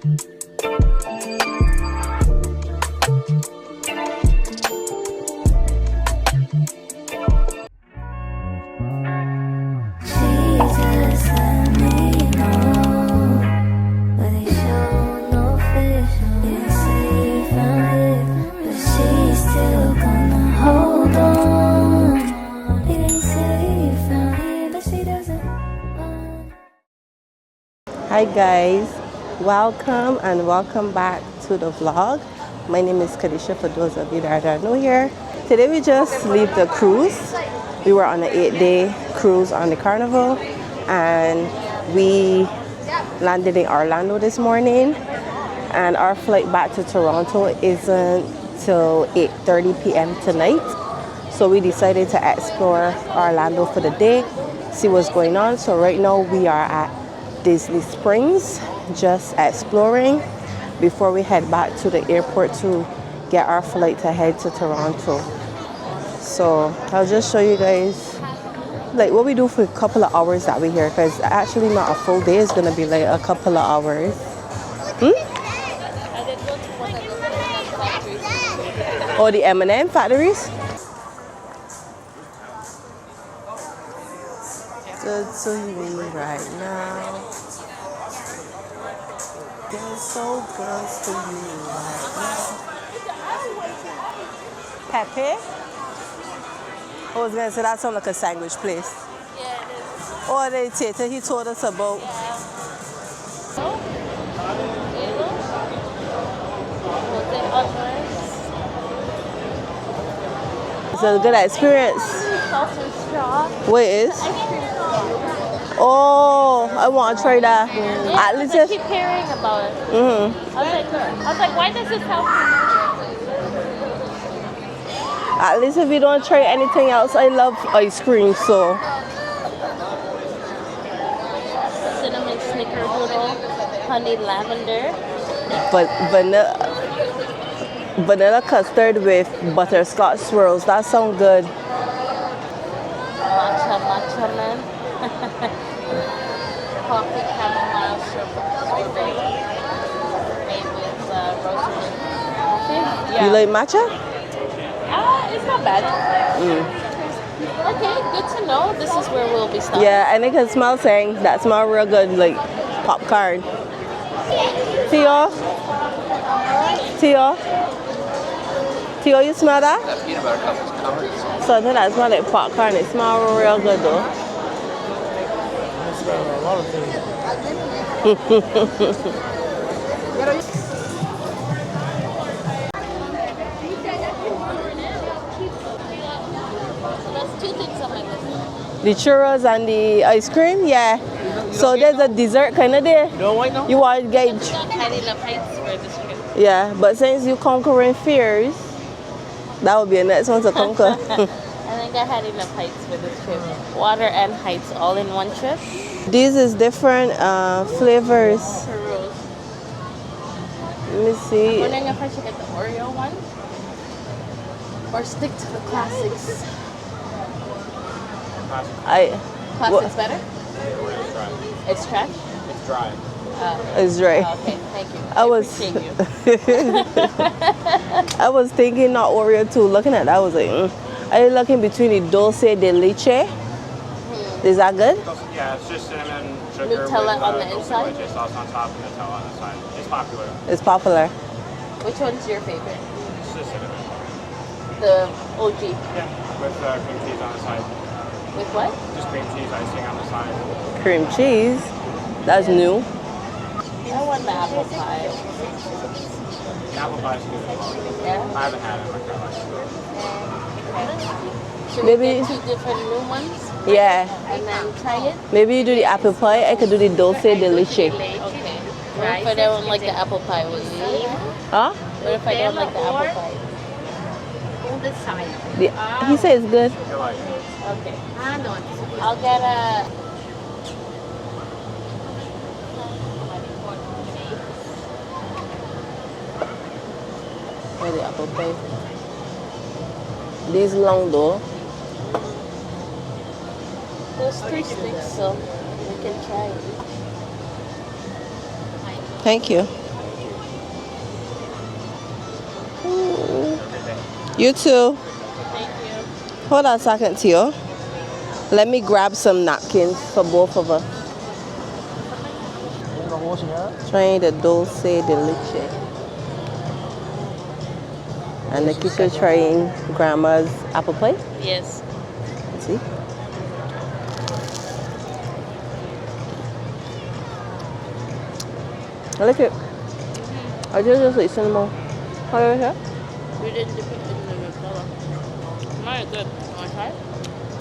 Hi guys, welcome back to the vlog. My name is Kadisha for those of you that are new here. Today we just leave the cruise. We were on an 8-day cruise on the Carnival and we landed in Orlando this morning, and our flight back to Toronto isn't till 8:30 p.m. tonight. So we decided to explore Orlando for the day, see what's going on. So right now we are at Disney Springs, just exploring before we head back to the airport to get our flight to head to Toronto. So I'll just show you guys like what we do for a couple of hours that we're here, because actually not a full day, it's gonna be like a couple of hours. Or the M&M factories. Good to you right now. You're so good to you right now. Pepe? I was gonna say that sounds like a sandwich place. Yeah, it is. Or the theater he told us about. Yeah. It's a good experience. What is? Oh, I want to try that. Yeah, At least I keep hearing about it. I was like, why does this help me? At least if you don't try anything else, I love ice cream, so. Cinnamon snickerdoodle, honey lavender. But vanilla custard with butterscotch swirls. That sounds good. Matcha man. Coffee chamomile sherbet made with roasted coffee. Yeah. You like matcha? It's not bad. Okay, good to know. This is where we'll be stopping. Yeah, and it can smell thing. That smell real good, like popcorn. Tio? Tio, you smell that? That peanut butter cup is covered. So I think that smells like popcorn. It smells real good though. I smell a lot of things. That's two things on my list. The churros and the ice cream, yeah. So there's a dessert kind of there. No white, no? You want to gauge? Heidi Love Heights for this trip. Yeah, but since you conquering fears, that would be the next one to conquer. I think I had enough heights for this trip. Water and heights all in one trip. These is different flavors. Churros. Let me see. I'm wondering if I should get the Oreo one or stick to the classics. Classics better? It's trash? It's dry. It's right. Okay, thank you. I was I was thinking not Oreo too. Looking at that, I was like, Are you looking between the dulce de leche? Is that good? Yeah, it's just cinnamon, sugar Nutella with on the dulce de inside? leche sauce on top and Nutella on the side. It's popular. It's popular. Which one's your favorite? It's just cinnamon. The OG. Yeah, with cream cheese on the side. With what? Just cream cheese icing on the side. Cream cheese. That's new. I want the apple pie. Apple pie is good as well. Yeah? I haven't had it in my life. Should Maybe- we get two different new ones Yeah. and then try it? Maybe you do the apple pie. I could do the dulce de leche. Okay. What if I don't like the apple pie? Will you leave? Huh? What if I don't like the apple pie? He said it's good. You like it? Okay. I'll get a... Where the apple pie? These long though. There's 3 sticks, so we can try it. Thank you. You too. Thank you. Hold on a second, Tio. Let me grab some napkins for both of us. Trying the dulce de leche. And Nikisha trying grandma's apple pie. Yes. Let's see. I like it. I just like cinnamon. How do you like it? We didn't dip it in the Nutella. Mine is good. You want to try it?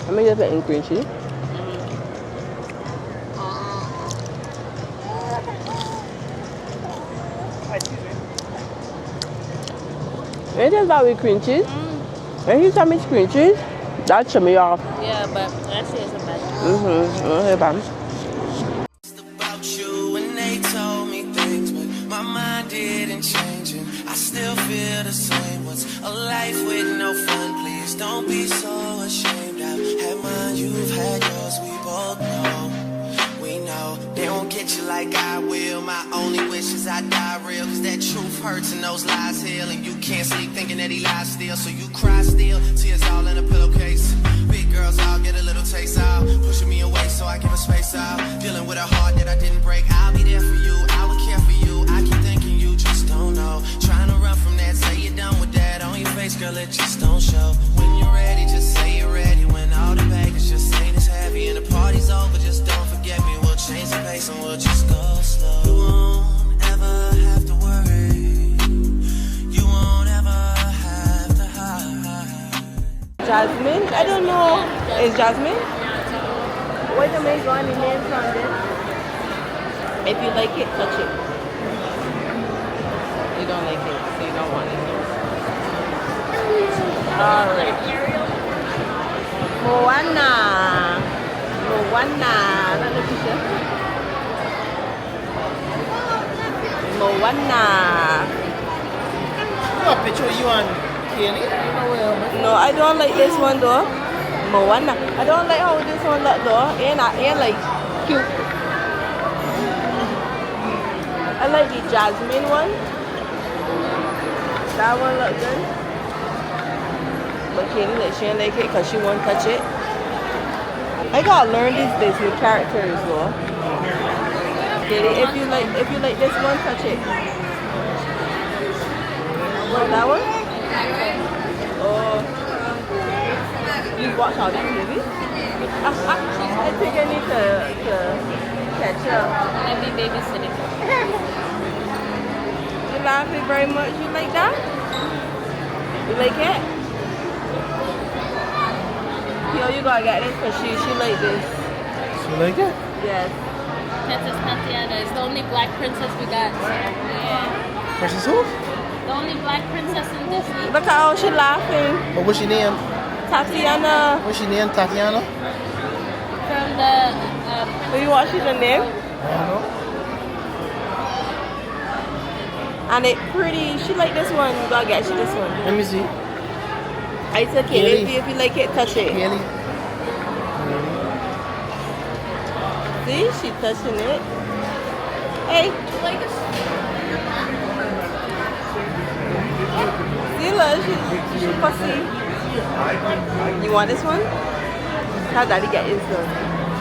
Let me dip it in green cheese. Ain't that about with cream cheese? When you tell me it's cream cheese, that should me off. Yeah, but actually it's a bad. Okay, bam. About you and they told me things, but my mind didn't change and I still feel the same. What's a life with no fun? Please don't be so ashamed. I've had mine, you've had yours. We both know, we know they won't get you like I will. My only wish is I die real, cause that truth hurts and those lies heal. And you can't sleep thinking that he lies still, so you cry still. Tears all in a pillowcase. Big girls all get a little taste out, pushing me away so I give her space out. Dealing with a heart that I didn't break. I'll be there for you, I would care for you. I keep thinking you just don't know. Trying to run from that, say you're done with that. On your face, girl, it just don't show. When you're ready, just say you're ready. When all the baggage just ain't as heavy and the party's over, just don't forget me. We'll change the pace and we'll just go slow. You won't ever have to worry. You won't ever have to hide. Jasmine? I don't know. Is Jasmine? Wait a minute, go on the name from this. If you like it, touch it. You don't like it, so you don't want it. Alright. Moana. Moana. That's the picture. Moana. What picture you on, Kenny? No, I don't like this one though. Moana. I don't like how this one look though. Ain't like cute. I like the jasmine one. That one look good. But Katie like she ain't like it because she won't touch it. I gotta learn these Disney characters though. Katie, if you like this one, touch it. What, that one? Oh. You watch all these movies? I think I need to catch up. I'll be babysitting. You laughing very much? You like that? You like it? Yo, you gotta get this because she like this. You like it? Yes. Princess Tatiana is the only black princess we got. So, yeah. Princess who? The only black princess in Disney. Look at how she laughing. But what's your name? Tatiana. What's your name, Tatiana? From the Are you watching the name? I don't know. And it pretty. She like this one. You gotta get you this one. Let me see. I said, okay, Really? if you like it, touch it. Kelly. See, she touching it. Hey. See, look, she fussy. You want this one? How daddy get his one?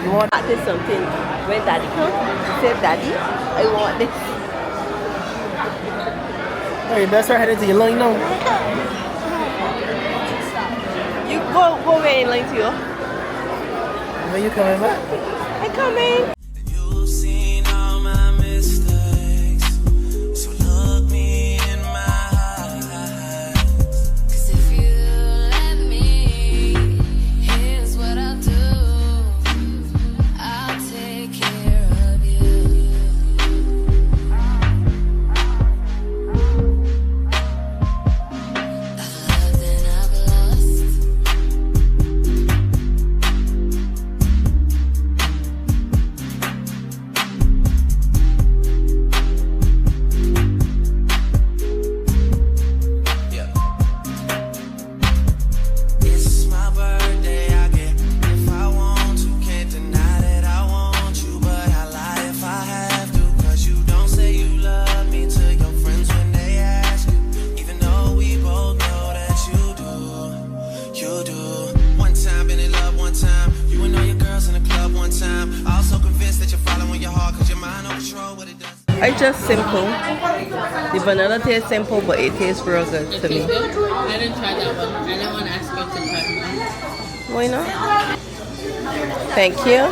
You want? This something. When daddy comes, say, daddy, I want this. Hey, you better start heading to your line now. You go away in line to you. When you coming back? I come in. You've seen all my mistakes, so look me in my eyes. 'Cause if you let me, here's what I'll do. I'll take care of you. I've loved and I've lost. It's just simple. The vanilla tastes simple, but it tastes real good to me. Good? I didn't try that one. I didn't want to ask you to try one. Why not? Thank you.